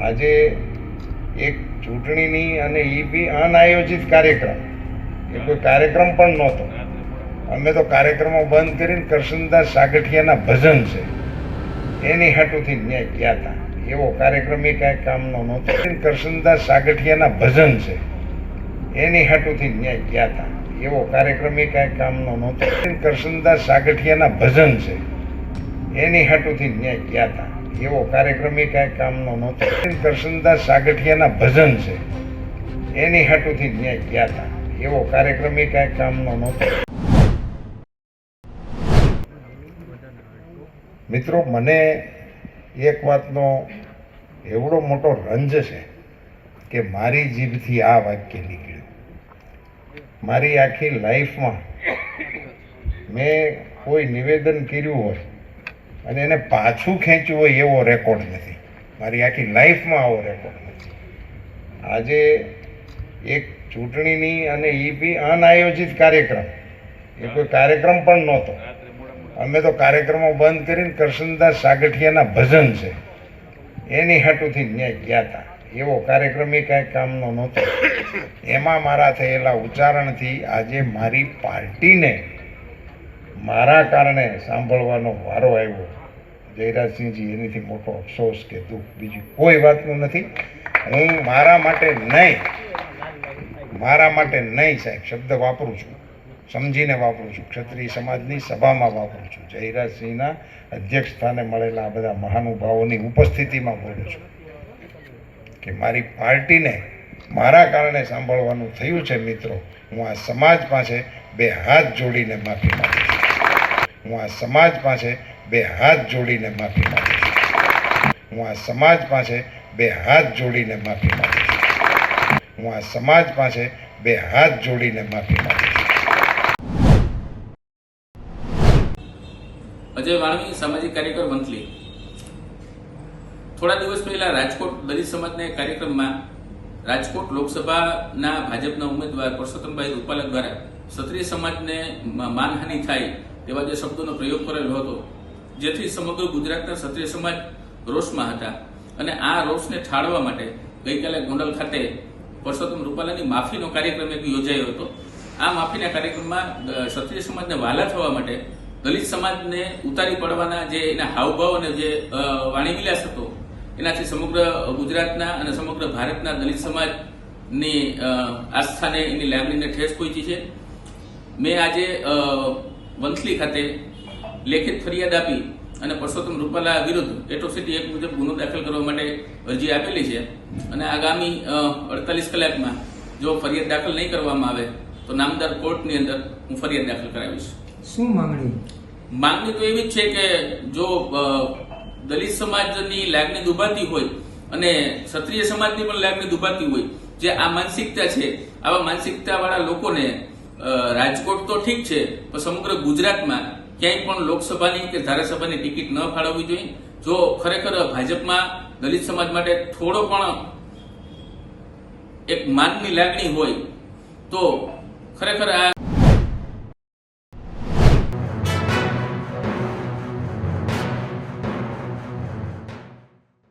આજે એક ચૂંટણીની અને એ બી અનાયોજિત કાર્યક્રમ, એ કોઈ કાર્યક્રમ પણ નહોતો. અમે તો કાર્યક્રમો બંધ કરીને કરશનદાસ સાગઠિયાના ભજન છે એની હાટુથી ન્યાય ગયા હતા. એવો કાર્યક્રમ એ કાંઈ કામનો નહોતો. કરશનદાસ સાગઠિયાના ભજન છે એની હાટુથી ન્યાય ગયા હતા. એવો કાર્યક્રમ એ કાંઈ કામનો નહોતો. કરશનદાસ સાગઠિયાના ભજન છે એની હાટુથી ન્યાય ગયા હતા. એવો કાર્યક્રમ એ કાંઈ કામનો નહોતો. કરશનદાસ સાગઠિયાના ભજન છે એની હાટુથી ન્યાય ગયા હતા. એવો કાર્યક્રમ એ કાંઈ કામનો નહોતો. મિત્રો, મને એક વાતનો એવડો મોટો રંજ છે કે મારી જીભથી આ વાક્ય નીકળ્યું. મારી આખી લાઈફમાં મેં કોઈ નિવેદન કર્યું હોય અને એને પાછું ખેંચ્યું હોય એવો રેકોર્ડ નથી. મારી આખી લાઈફમાં આવો રેકોર્ડ નથી. આજે એક ચૂંટણીની અને એ બી અનાયોજિત કાર્યક્રમ, એ કોઈ કાર્યક્રમ પણ નહોતો. અમે તો કાર્યક્રમો બંધ કરીને કરશનદાસ સાગઠિયાના ભજન છે એની હાટુથી ન્યાય ગયા હતા. એવો કાર્યક્રમ એ કાંઈ કામનો નહોતો. એમાં મારા થયેલા ઉચ્ચારણથી આજે મારી પાર્ટીને મારા કારણે સાંભળવાનો વારો આવ્યો. જયરાજસિંહજી, એનીથી મોટો અફસોસ કે દુઃખ બીજું કોઈ વાતનું નથી. હું મારા માટે નહીં સાહેબ શબ્દ વાપરું છું, સમજીને વાપરું છું. ક્ષત્રિય સમાજની સભામાં વાપરું છું. જયરાજસિંહના અધ્યક્ષ સ્થાને મળેલા આ બધા મહાનુભાવોની ઉપસ્થિતિમાં બોલું છું કે મારી પાર્ટીને મારા કારણે સાંભળવાનું થયું છે. મિત્રો, હું આ સમાજ પાસે બે હાથ જોડીને માફી માંગુ છું. હું આ સમાજ પાસે બે હાથ જોડીને માફી માંગુ છું. હું આ સમાજ પાસે બે હાથ જોડીને માફી માંગુ છું. હું આ સમાજ પાસે બે હાથ જોડીને માફી માંગુ છું. અજય વાણવી, સામાજિક કાર્યકર, વંથલી. થોડા દિવસ પહેલા રાજકોટ દલિત સમાજના કાર્યક્રમમાં રાજકોટ લોકસભાના ભાજપના ઉમેદવાર પરસોત્તમભાઈ રૂપાલા દ્વારા ક્ષત્રિય સમાજને માનહાનિ થાય તેવા જે શબ્દોનો પ્રયોગ કરેલો હતો, જેથી સમગ્ર ગુજરાતના ક્ષત્રિય સમાજ રોષમાં હતા. અને આ રોષને ઠાળવા માટે ગઈકાલે ગોંડલ ખાતે પરસોત્તમ રૂપાલાની માફીનો કાર્યક્રમ એક યોજાયો હતો. આ માફીના કાર્યક્રમમાં ક્ષત્રિય સમાજને વહાલા થવા માટે દલિત સમાજને ઉતારી પડવાના જે એના હાવભાવ અને જે વાણીવિલાસ હતો, એનાથી સમગ્ર ગુજરાતના અને સમગ્ર ભારતના દલિત સમાજની આસ્થાને, એની લાગણીને ઠેસ પહોંચી છે. મેં આજે વંથલી ખાતે લેખિત ફરિયાદ આપી અને પરસોત્તમ રૂપાલા વિરુદ્ધ એટ્રોસિટી એક્ટ મુજબ ગુનો દાખલ કરવા માટે અરજી આપેલી છે. અને આગામી 48 કલાકમાં જો ફરિયાદ દાખલ નહીં કરવામાં આવે તો નામદાર કોર્ટની અંદર હું ફરિયાદ દાખલ કરાવીશ. શું માંગણી તો એવી જ છે કે જો દલિત સમાજની લાગણી દુભાતી હોય અને ક્ષત્રિય સમાજની પણ લાગણી દુભાતી હોય, જે આ માનસિકતા છે, આવા માનસિકતા વાળા લોકોને રાજકોટ તો ઠીક છે પણ સમગ્ર ગુજરાતમાં ક્યાંય પણ લોકસભાની કે ધારાસભાની ટિકિટ ન ફાળવવી જોઈએ. જો ખરેખર ભાજપમાં દલિત સમાજ માટે થોડો પણ એક માનની લાગણી હોય તો ખરેખર આ